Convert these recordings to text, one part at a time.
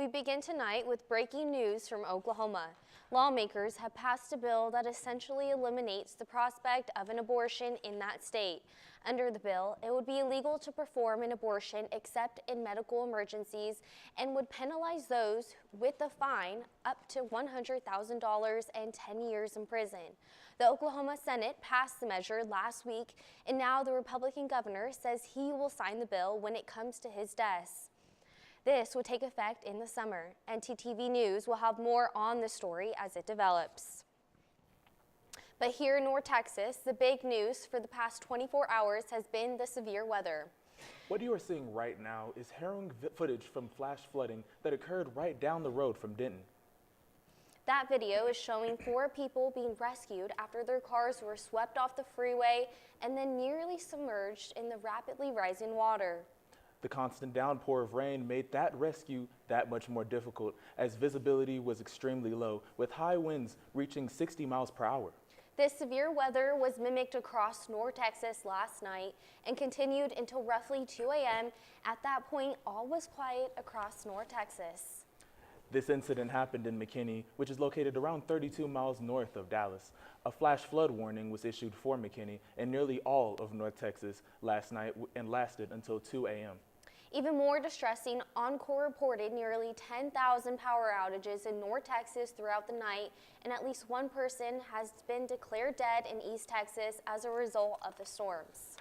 We begin tonight with breaking news from Oklahoma. Lawmakers have passed a bill that essentially eliminates the prospect of an abortion in that state. Under the bill, it would be illegal to perform an abortion except in medical emergencies and would penalize those with a fine up to $100,000 and 10 years in prison. The Oklahoma Senate passed the measure last week, and now the Republican governor says he will sign the bill when it comes to his desk. This will take effect in the summer. ntTV News will have more on the story as it develops. But here in North Texas, the big news for the past 24 hours has been the severe weather. What you are seeing right now is harrowing footage from flash flooding that occurred right down the road from Denton. That video is showing 4 people being rescued after their cars were swept off the freeway and then nearly submerged in the rapidly rising water. The constant downpour of rain made that rescue that much more difficult, as visibility was extremely low, with high winds reaching 60 miles per hour. This severe weather was mimicked across North Texas last night and continued until roughly 2 a.m. At that point, all was quiet across North Texas. This incident happened in McKinney, which is located around 32 miles north of Dallas. A flash flood warning was issued for McKinney and nearly all of North Texas last night and lasted until 2 a.m. Even more distressing, Encore reported nearly 10,000 power outages in North Texas throughout the night, and at least one person has been declared dead in East Texas as a result of the storms.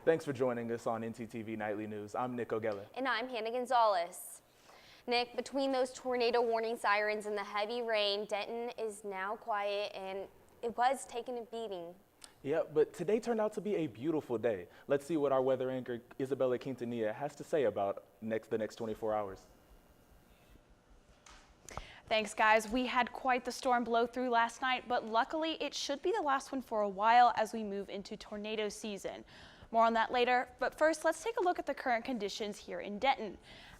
Thanks for joining us on ntTV Nightly News. I'm Nick O'Geller. And I'm Hannah Gonzalez. Nick, between those tornado warning sirens and the heavy rain, Denton is now quiet, and it was taking a beating. Yeah, but today turned out to be a beautiful day. Let's see what our weather anchor, Isabella Quintanilla, has to say about the next 24 hours. Thanks, guys. We had quite the storm blow through last night, but luckily it should be the last one for a while as we move into tornado season. More on that later, but first let's take a look at the current conditions here in Denton.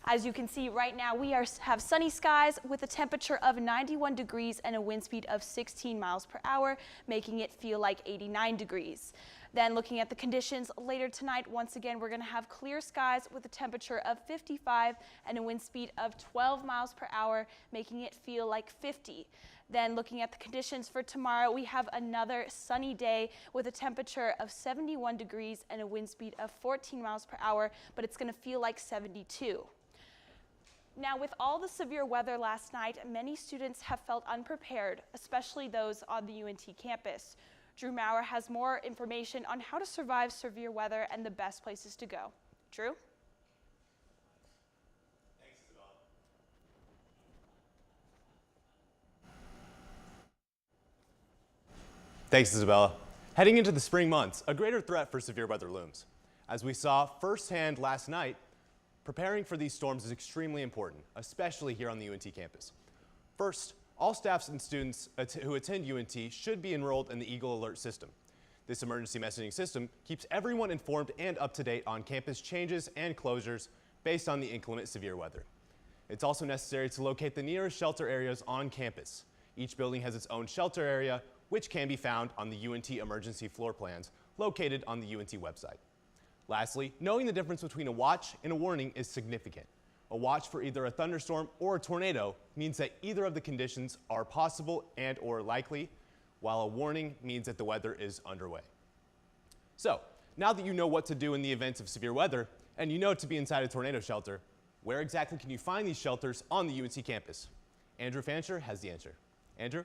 As you can see right now, we have sunny skies with a temperature of 91 degrees and a wind speed of 16 miles per hour, making it feel like 89 degrees. Then looking at the conditions later tonight, once again, we're going to have clear skies with a temperature of 55 and a wind speed of 12 miles per hour, making it feel like 50. Then looking at the conditions for tomorrow, we have another sunny day with a temperature of 71 degrees and a wind speed of 14 miles per hour, but it's going to feel like 72. Now, with all the severe weather last night, many students have felt unprepared, especially those on the UNT campus. Drew Maurer has more information on how to survive severe weather and the best places to go. Drew? Thanks, Isabella. Thanks, Isabella. Heading into the spring months, a greater threat for severe weather looms. As we saw firsthand last night, preparing for these storms is extremely important, especially here on the UNT campus. First, all staffs and students who attend UNT should be enrolled in the Eagle Alert system. This emergency messaging system keeps everyone informed and up to date on campus changes and closures based on the inclement severe weather. It's also necessary to locate the nearest shelter areas on campus. Each building has its own shelter area, which can be found on the UNT emergency floor plans located on the UNT website. Lastly, knowing the difference between a watch and a warning is significant. A watch for either a thunderstorm or a tornado means that either of the conditions are possible and or likely, while a warning means that the weather is underway. So, now that you know what to do in the event of severe weather, and you know to be inside a tornado shelter, where exactly can you find these shelters on the UNT campus? Andrew Fancher has the answer. Andrew?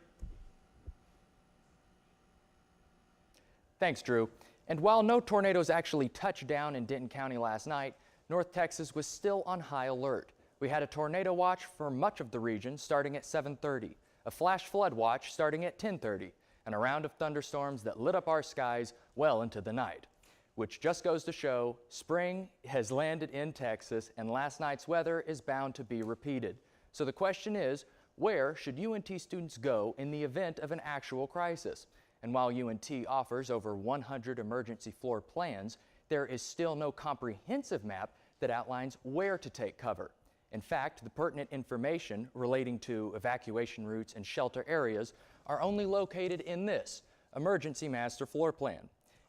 Thanks, Drew. And while no tornadoes actually touched down in Denton County last night, North Texas was still on high alert. We had a tornado watch for much of the region starting at 7:30, a flash flood watch starting at 10:30, and a round of thunderstorms that lit up our skies well into the night. Which just goes to show spring has landed in Texas and last night's weather is bound to be repeated. So the question is, where should UNT students go in the event of an actual crisis? And while UNT offers over 100 emergency floor plans, there is still no comprehensive map that outlines where to take cover. In fact, the pertinent information relating to evacuation routes and shelter areas are only located in this Emergency Master Floor Plan.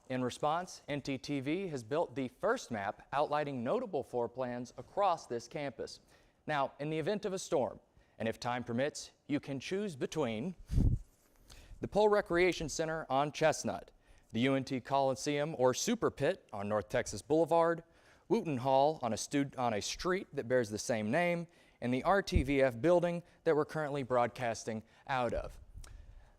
In response, ntTV has built the first map outlining notable floor plans across this campus. Now, in the event of a storm, and if time permits, you can choose between the Pole Recreation Center on Chestnut, the UNT Coliseum or Super Pit on North Texas Boulevard, Wooten Hall on a street that bears the same name, and the RTVF building that we're currently broadcasting out of.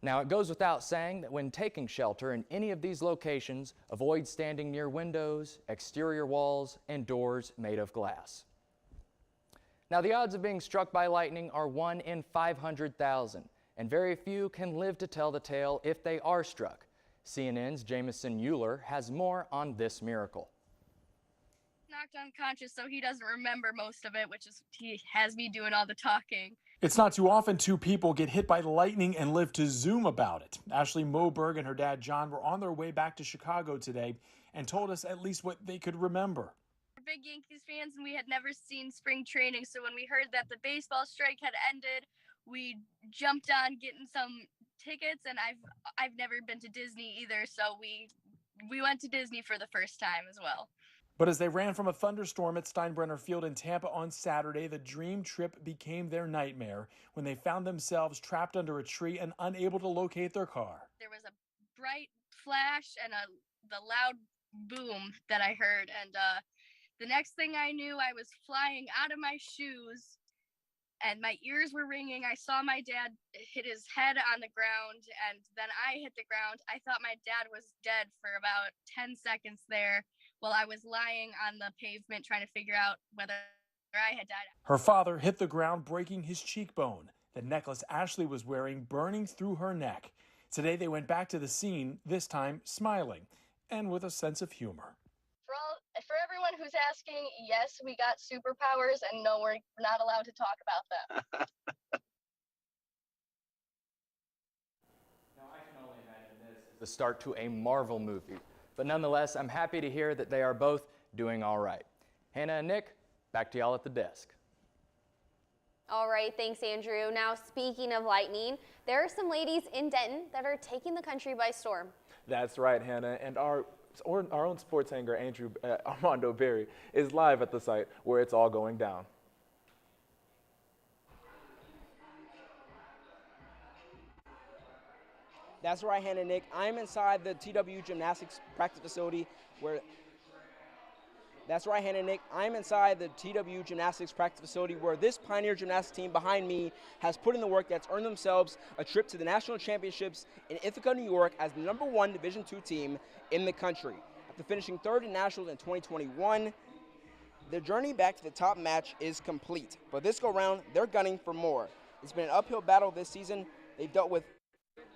Now, it goes without saying that when taking shelter in any of these locations, avoid standing near windows, exterior walls, and doors made of glass. Now, the odds of being struck by lightning are 1 in 500,000, and very few can live to tell the tale if they are struck. CNN's Jamison Euler has more on this miracle. Knocked unconscious, so he doesn't remember most of it, which is he has me doing all the talking. It's not too often two people get hit by lightning and live to Zoom about it. Ashley Moberg and her dad John were on their way back to Chicago today and told us at least what they could remember. We're big Yankees fans, and we had never seen spring training, so when we heard that the baseball strike had ended, we jumped on getting some tickets, and I've never been to Disney either, so we went to Disney for the first time as well. But as they ran from a thunderstorm at Steinbrenner Field in Tampa on Saturday, the dream trip became their nightmare when they found themselves trapped under a tree and unable to locate their car. There was a bright flash and the loud boom that I heard, and the next thing I knew, I was flying out of my shoes and my ears were ringing. I saw my dad hit his head on the ground, and then I hit the ground. I thought my dad was dead for about 10 seconds there while I was lying on the pavement trying to figure out whether I had died. Her father hit the ground, breaking his cheekbone. The necklace Ashley was wearing burning through her neck. Today they went back to the scene, this time smiling and with a sense of humor. For everyone who's asking, yes, we got superpowers, and no, we're not allowed to talk about them. Now, I can only imagine this is the start to a Marvel movie, but nonetheless, I'm happy to hear that they are both doing all right. Hannah and Nick, back to y'all at the desk. All right, thanks, Andrew. Now, speaking of lightning, there are some ladies in Denton that are taking the country by storm. That's right, Hannah, and our own sports anchor, Armando Berry, is live at the site where it's all going down. That's right, Hannah and Nick. I'm inside the TW Gymnastics practice facility where this Pioneer Gymnastics team behind me has put in the work that's earned themselves a trip to the national championships in Ithaca, New York as the #1 Division II team in the country. After finishing third in nationals in 2021, their journey back to the top match is complete. But this go round, they're gunning for more. It's been an uphill battle this season. They've dealt with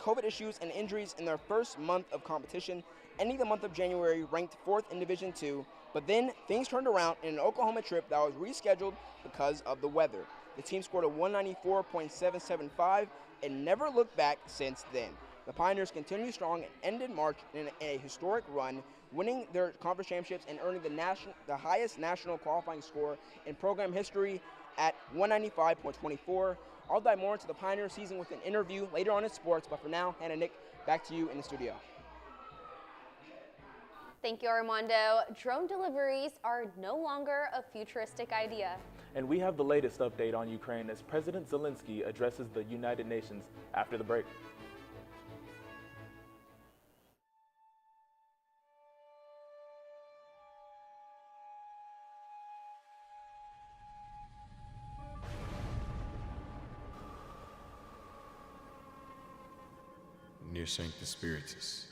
COVID issues and injuries in their first month of competition, ending the month of January ranked 4th in Division II. But then things turned around in an Oklahoma trip that was rescheduled because of the weather. The team scored a 194.775 and never looked back since then. The Pioneers continued strong and ended March in a historic run, winning their conference championships and earning the highest national qualifying score in program history at 195.24. I'll dive more into the Pioneer season with an interview later on in sports, but for now, Hannah and Nick, back to you in the studio. Thank you, Armando. Drone deliveries are no longer a futuristic idea. And we have the latest update on Ukraine as President Zelensky addresses the United Nations after the break. Near Sanctus Spiritus.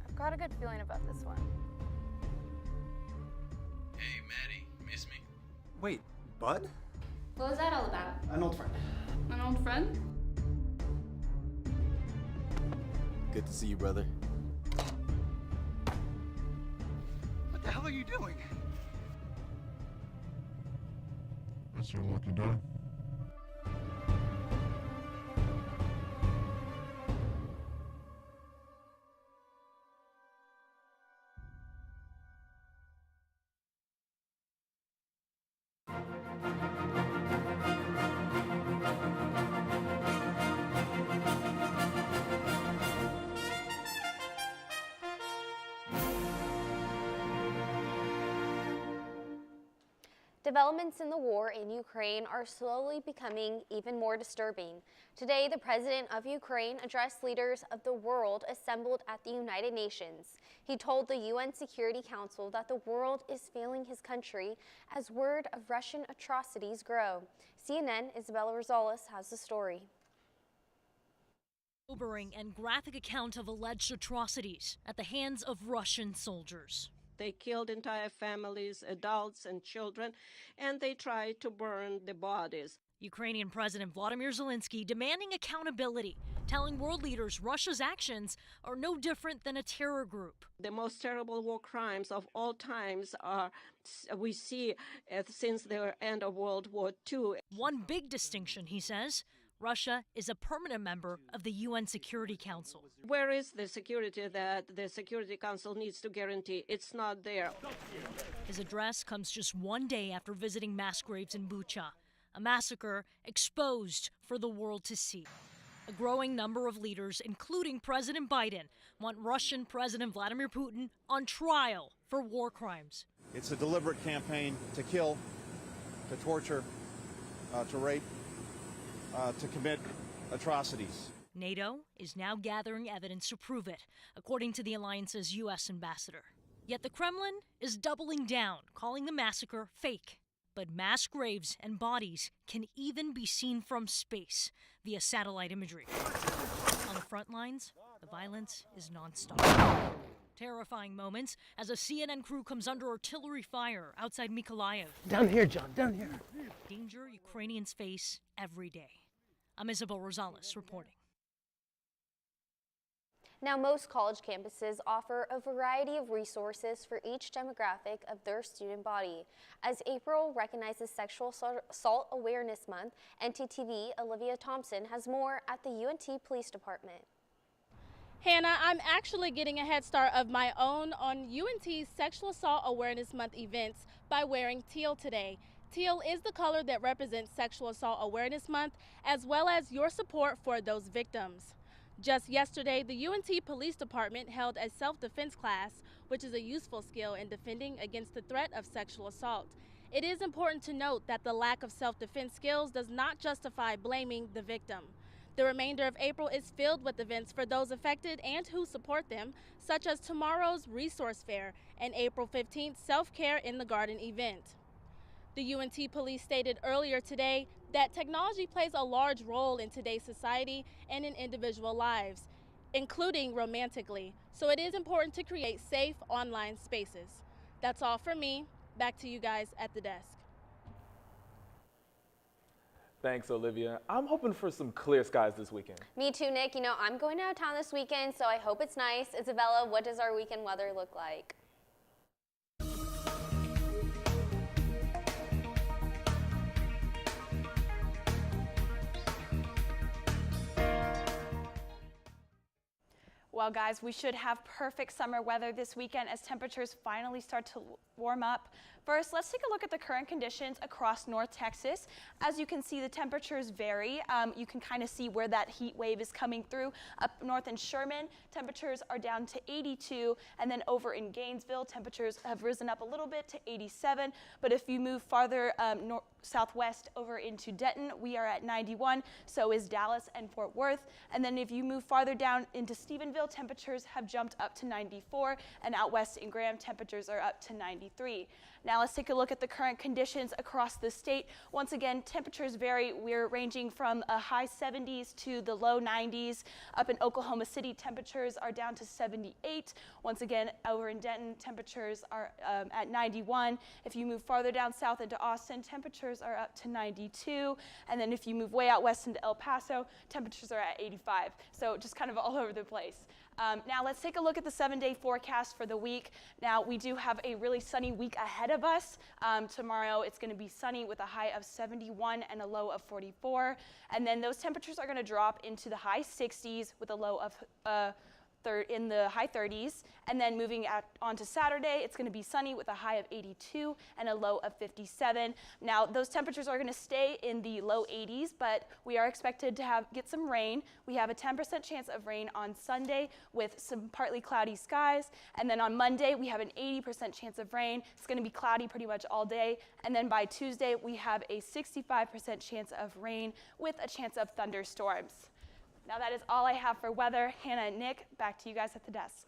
I've got a good feeling about this one. Hey, Maddie, miss me? Wait, Bud? What was that all about? An old friend. An old friend? Good to see you, brother. What the hell are you doing? That's your lucky day. Developments in the war in Ukraine are slowly becoming even more disturbing. Today, the president of Ukraine addressed leaders of the world assembled at the United Nations. He told the UN Security Council that the world is failing his country as word of Russian atrocities grow. CNN Isabella Rosales has the story. Sobering and graphic account of alleged atrocities at the hands of Russian soldiers. They killed entire families, adults and children, and they tried to burn the bodies. Ukrainian President Vladimir Zelensky demanding accountability, telling world leaders Russia's actions are no different than a terror group. The most terrible war crimes of all times are we see since the end of World War II. One big distinction, he says, Russia is a permanent member of the UN Security Council. Where is the security that the Security Council needs to guarantee? It's not there. His address comes just one day after visiting mass graves in Bucha, a massacre exposed for the world to see. A growing number of leaders, including President Biden, want Russian President Vladimir Putin on trial for war crimes. It's a deliberate campaign to kill, to torture, to rape, to commit atrocities. NATO is now gathering evidence to prove it, according to the alliance's U.S. ambassador. Yet the Kremlin is doubling down, calling the massacre fake. But mass graves and bodies can even be seen from space via satellite imagery. On the front lines, the violence is nonstop. Terrifying moments as a CNN crew comes under artillery fire outside Mykolaiv. Down here, John, down here. Danger Ukrainians face every day. I'm Isabel Rosales reporting. Now, most college campuses offer a variety of resources for each demographic of their student body. As April recognizes Sexual Assault Awareness Month, ntTV Olivia Thompson has more at the UNT Police Department. Hannah, I'm actually getting a head start of my own on UNT's Sexual Assault Awareness Month events by wearing teal today. Teal is the color that represents Sexual Assault Awareness Month, as well as your support for those victims. Just yesterday, the UNT Police Department held a self-defense class, which is a useful skill in defending against the threat of sexual assault. It is important to note that the lack of self-defense skills does not justify blaming the victim. The remainder of April is filled with events for those affected and who support them, such as tomorrow's Resource Fair and April 15th Self-Care in the Garden event. The UNT Police stated earlier today that technology plays a large role in today's society and in individual lives, including romantically, so it is important to create safe online spaces. That's all from me. Back to you guys at the desk. Thanks, Olivia. I'm hoping for some clear skies this weekend. Me too, Nick. You know, I'm going out of town this weekend, so I hope it's nice. Isabella, what does our weekend weather look like? Well, guys, we should have perfect summer weather this weekend as temperatures finally start to warm up. First, let's take a look at the current conditions across North Texas. As you can see, the temperatures vary. You can kind of see where that heat wave is coming through. Up north in Sherman, temperatures are down to 82, and then over in Gainesville, temperatures have risen up a little bit to 87. But if you move farther southwest over into Denton, we are at 91. So is Dallas and Fort Worth. And then if you move farther down into Stephenville, temperatures have jumped up to 94, and out west in Graham, temperatures are up to 93. Now let's take a look at the current conditions across the state. Once again, temperatures vary. We're ranging from a high 70s to the low 90s. Up in Oklahoma City, temperatures are down to 78. Once again, over in Denton, temperatures are at 91. If you move farther down south into Austin, temperatures are up to 92. And then if you move way out west into El Paso, temperatures are at 85. So just kind of all over the place. Now let's take a look at the 7-day forecast for the week. Now we do have a really sunny week ahead of us. Tomorrow it's going to be sunny with a high of 71 and a low of 44. And then those temperatures are going to drop into the high 60s with a low of in the high 30s, and then moving on to Saturday, it's going to be sunny with a high of 82 and a low of 57. Now, those temperatures are going to stay in the low 80s, but we are expected to get some rain. We have a 10% chance of rain on Sunday with some partly cloudy skies, and then on Monday we have an 80% chance of rain. It's going to be cloudy pretty much all day, and then by Tuesday we have a 65% chance of rain with a chance of thunderstorms. Now that is all I have for weather. Hannah and Nick, back to you guys at the desk.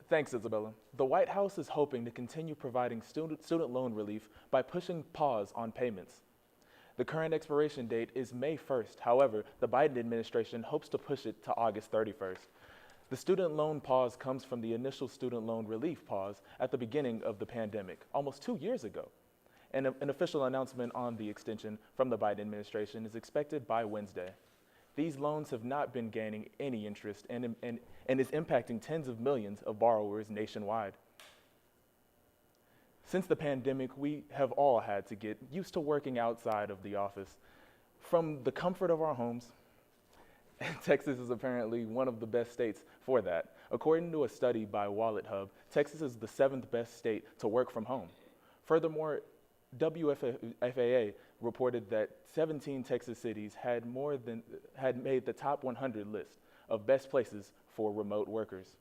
Thanks, Isabella. The White House is hoping to continue providing student loan relief by pushing pause on payments. The current expiration date is May 1st. However, the Biden administration hopes to push it to August 31st. The student loan pause comes from the initial student loan relief pause at the beginning of the pandemic, almost 2 years ago. And an official announcement on the extension from the Biden administration is expected by Wednesday. These loans have not been gaining any interest and is impacting tens of millions of borrowers nationwide. Since the pandemic, we have all had to get used to working outside of the office. From the comfort of our homes, and Texas is apparently one of the best states for that. According to a study by Wallet Hub, Texas is the 7th best state to work from home. Furthermore, WFAA reported that 17 Texas cities had made the top 100 list of best places for remote workers.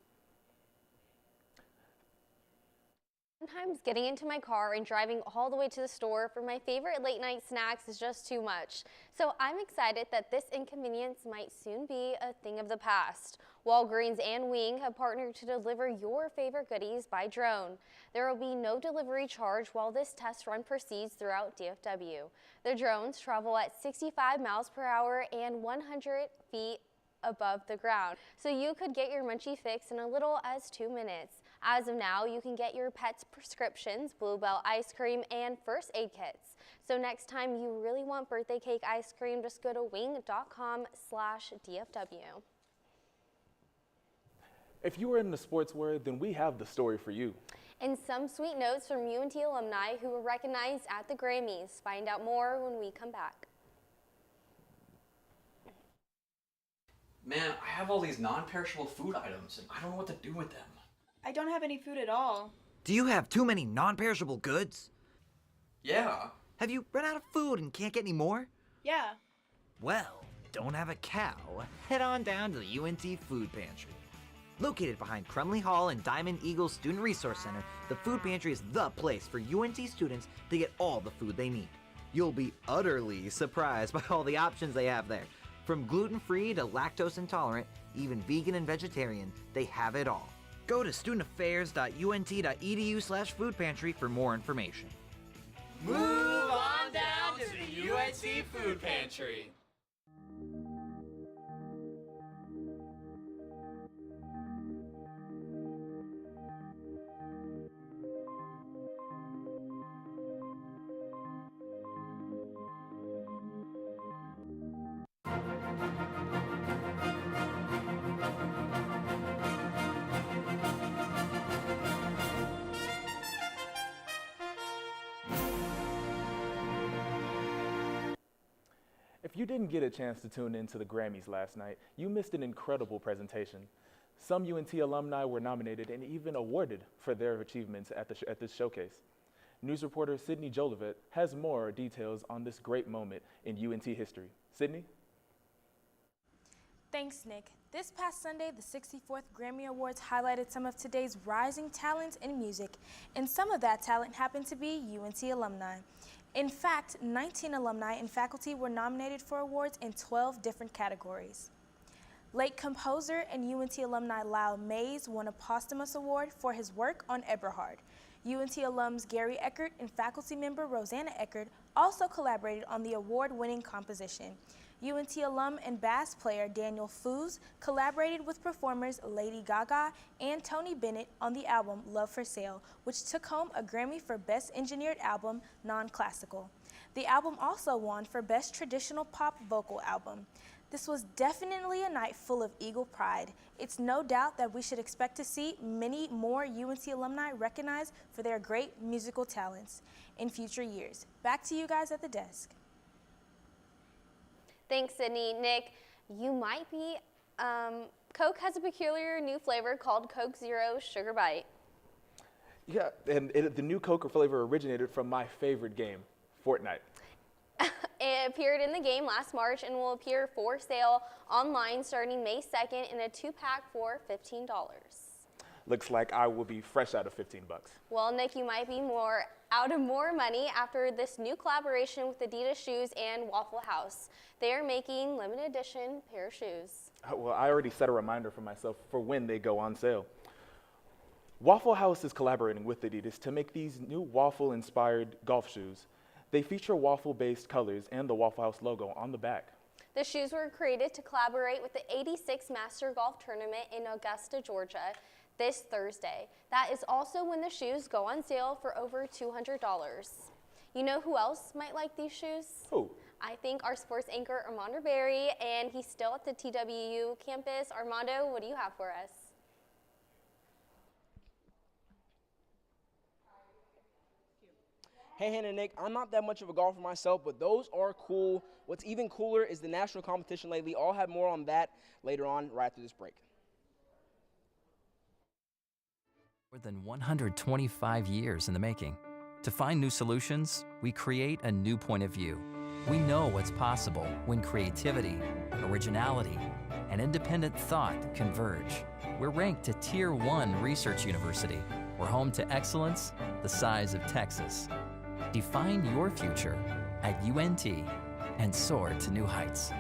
Sometimes getting into my car and driving all the way to the store for my favorite late night snacks is just too much. So I'm excited that this inconvenience might soon be a thing of the past. Walgreens and Wing have partnered to deliver your favorite goodies by drone. There will be no delivery charge while this test run proceeds throughout DFW. The drones travel at 65 miles per hour and 100 feet above the ground, so you could get your munchie fix in as little as 2 minutes. As of now, you can get your pet's prescriptions, Bluebell ice cream, and first aid kits. So next time you really want birthday cake ice cream, just go to wing.com/DFW. If you were in the sports world, then we have the story for you. And some sweet notes from UNT alumni who were recognized at the Grammys. Find out more when we come back. Man, I have all these non-perishable food items and I don't know what to do with them. I don't have any food at all. Do you have too many non-perishable goods? Yeah. Have you run out of food and can't get any more? Yeah. Well, don't have a cow? Head on down to the UNT Food Pantry. Located behind Crumley Hall and Diamond Eagle Student Resource Center, the Food Pantry is the place for UNT students to get all the food they need. You'll be utterly surprised by all the options they have there. From gluten-free to lactose intolerant, even vegan and vegetarian, they have it all. Go to studentaffairs.unt.edu/foodpantry for more information. Move on down to the UNT Food Pantry. If you didn't get a chance to tune in to the Grammys last night, you missed an incredible presentation. Some UNT alumni were nominated and even awarded for their achievements at this showcase. News reporter Sydney Jolivet has more details on this great moment in UNT history. Sydney? Thanks, Nick. This past Sunday, the 64th Grammy Awards highlighted some of today's rising talent in music, and some of that talent happened to be UNT alumni. In fact, 19 alumni and faculty were nominated for awards in 12 different categories. Late composer and UNT alumni Lyle Mays won a posthumous award for his work on Eberhard. UNT alums Gary Eckert and faculty member Rosanna Eckert also collaborated on the award-winning composition. UNT alum and bass player Daniel Foos collaborated with performers Lady Gaga and Tony Bennett on the album Love for Sale, which took home a Grammy for Best Engineered Album, Non-Classical. The album also won for Best Traditional Pop Vocal Album. This was definitely a night full of Eagle pride. It's no doubt that we should expect to see many more UNT alumni recognized for their great musical talents in future years. Back to you guys at the desk. Thanks, Sydney. Nick, You might be. Coke has a peculiar new flavor called Coke Zero Sugar Bite. Yeah, and the new Coke flavor originated from my favorite game, Fortnite. It appeared in the game last March and will appear for sale online starting May 2nd in a 2-pack for $15. Looks like I will be fresh out of 15 bucks. Well, Nick, you might be out of more money after this new collaboration with Adidas Shoes and Waffle House. They are making limited edition pair of shoes. Well, I already set a reminder for myself for when they go on sale. Waffle House is collaborating with Adidas to make these new waffle-inspired golf shoes. They feature waffle-based colors and the Waffle House logo on the back. The shoes were created to collaborate with the 86 Master Golf Tournament in Augusta, Georgia, this Thursday. That is also when the shoes go on sale for over $200. You know who else might like these shoes? Who? I think our sports anchor, Armando Berry, and he's still at the TWU campus. Armando, what do you have for us? Hey, Hannah and Nick, I'm not that much of a golfer myself, but those are cool. What's even cooler is the national competition lately. I'll have more on that later on, right after this break. More than 125 years in the making. To find new solutions, we create a new point of view. We know what's possible when creativity, originality, and independent thought converge. We're ranked a Tier 1 research university. We're home to excellence the size of Texas. Define your future at UNT and soar to new heights.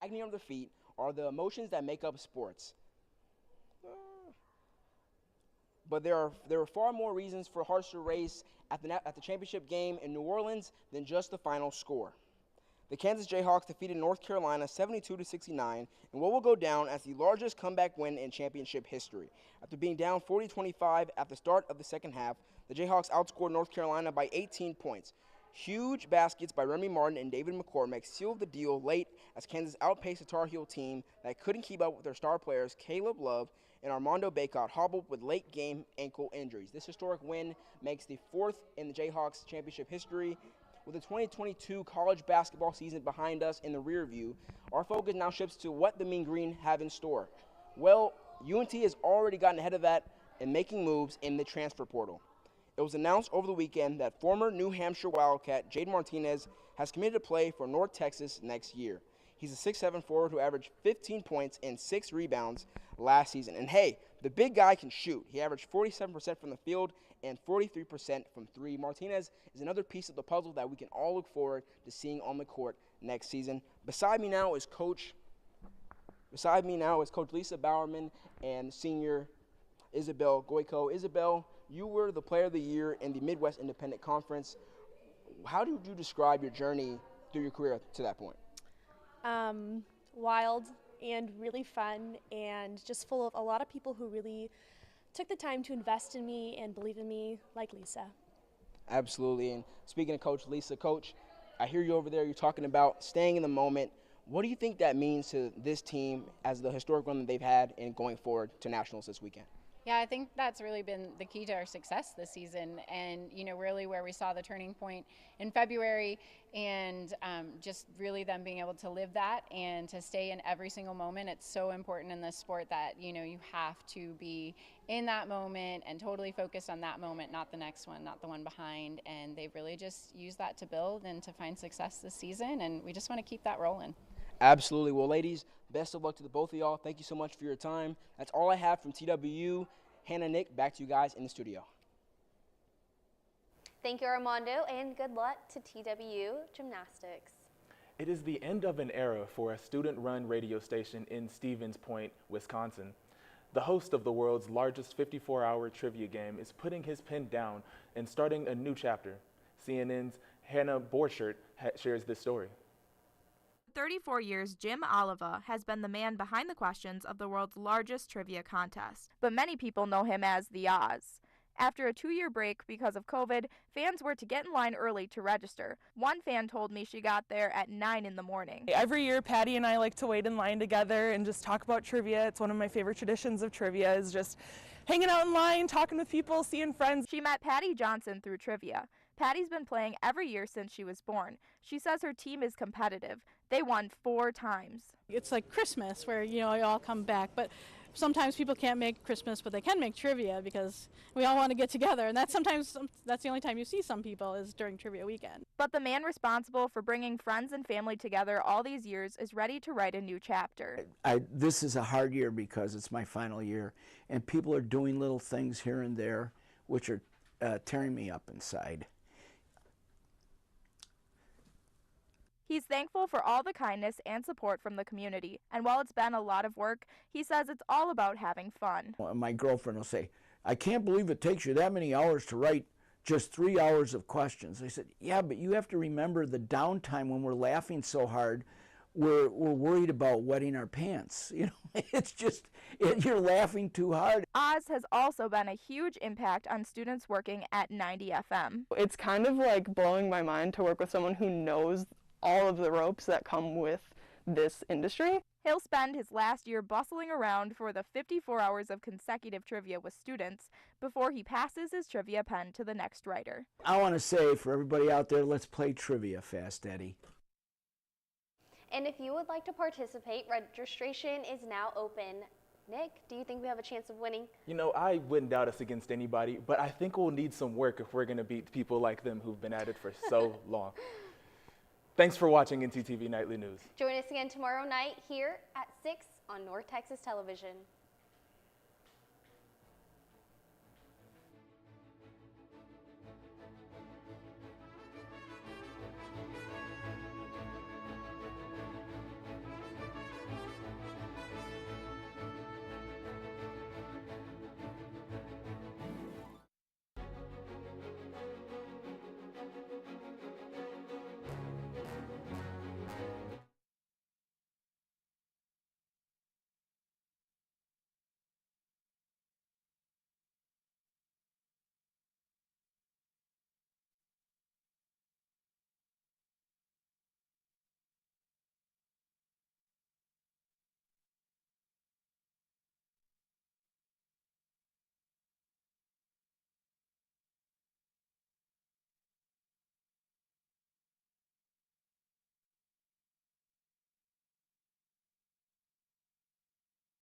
Agony on the feet are the emotions that make up sports. But there are far more reasons for hearts to race at the championship game in New Orleans than just the final score. The Kansas Jayhawks defeated North Carolina 72-69 in what will go down as the largest comeback win in championship history. After being down 40-25 at the start of the second half, the Jayhawks outscored North Carolina by 18 points. Huge baskets by Remy Martin and David McCormick sealed the deal late as Kansas outpaced a Tar Heel team that couldn't keep up with their star players Caleb Love and Armando Bacot, hobbled with late-game ankle injuries. This historic win makes the fourth in the Jayhawks championship history. With the 2022 college basketball season behind us in the rear view, our focus now shifts to what the Mean Green have in store. Well, UNT has already gotten ahead of that and making moves in the transfer portal. It was announced over the weekend that former New Hampshire Wildcat Jade Martinez has committed to play for North Texas next year. He's a 6'7" forward who averaged 15 points and 6 rebounds last season. And hey, the big guy can shoot. He averaged 47% from the field and 43% from three. Martinez is another piece of the puzzle that we can all look forward to seeing on the court next season. Beside me now is Coach Lisa Bowerman and senior Isabel Goico. Isabel, you were the player of the year in the Midwest Independent Conference. How did you describe your journey through your career to that point? Wild and really fun, and just full of a lot of people who really took the time to invest in me and believe in me, like Lisa. Absolutely. And speaking of Coach Lisa, Coach, I hear you over there, you're talking about staying in the moment. What do you think that means to this team as the historic run that they've had and going forward to nationals this weekend? Yeah, I think that's really been the key to our success this season, and really where we saw the turning point in February, and just really them being able to live that and to stay in every single moment. It's so important in this sport that you have to be in that moment and totally focus on that moment, not the next one, not the one behind. And they've really just used that to build and to find success this season, and we just want to keep that rolling. Absolutely. Well, ladies, best of luck to the both of y'all. Thank you so much for your time. That's all I have from TWU. Hannah, Nick, back to you guys in the studio. Thank you, Armando, and good luck to TWU Gymnastics. It is the end of an era for a student-run radio station in Stevens Point, Wisconsin. The host of the world's largest 54-hour trivia game is putting his pen down and starting a new chapter. CNN's Hannah Borchert shares this story. 34 years, Jim Oliva has been the man behind the questions of the world's largest trivia contest, but many people know him as the Oz. After a 2-year break because of COVID, fans were to get in line early to register. One fan told me she got there at 9 in the morning. Every year, Patty and I like to wait in line together and just talk about trivia. It's one of my favorite traditions of trivia, is just hanging out in line, talking with people, seeing friends. She met Patty Johnson through trivia. Patty's been playing every year since she was born. She says her team is competitive. They won 4 times. It's like Christmas where, you all come back, but sometimes people can't make Christmas, but they can make trivia because we all want to get together, and that's the only time you see some people is during trivia weekend. But the man responsible for bringing friends and family together all these years is ready to write a new chapter. This is a hard year because it's my final year, and people are doing little things here and there which are tearing me up inside. He's thankful for all the kindness and support from the community, and while it's been a lot of work, he says it's all about having fun. My girlfriend will say, "I can't believe it takes you that many hours to write just 3 hours of questions." I said, "Yeah, but you have to remember the downtime when we're laughing so hard, we're worried about wetting our pants. It's just, you're laughing too hard." Oz has also been a huge impact on students working at 90 FM. It's kind of like blowing my mind to work with someone who knows all of the ropes that come with this industry. He'll spend his last year bustling around for the 54 hours of consecutive trivia with students before he passes his trivia pen to the next writer. I want to say for everybody out there, let's play trivia, Fast Eddie. And if you would like to participate, registration is now open. Nick, do you think we have a chance of winning? I wouldn't doubt us against anybody, but I think we'll need some work if we're going to beat people like them who've been at it for so long. Thanks for watching ntTV Nightly News. Join us again tomorrow night here at 6 on North Texas Television.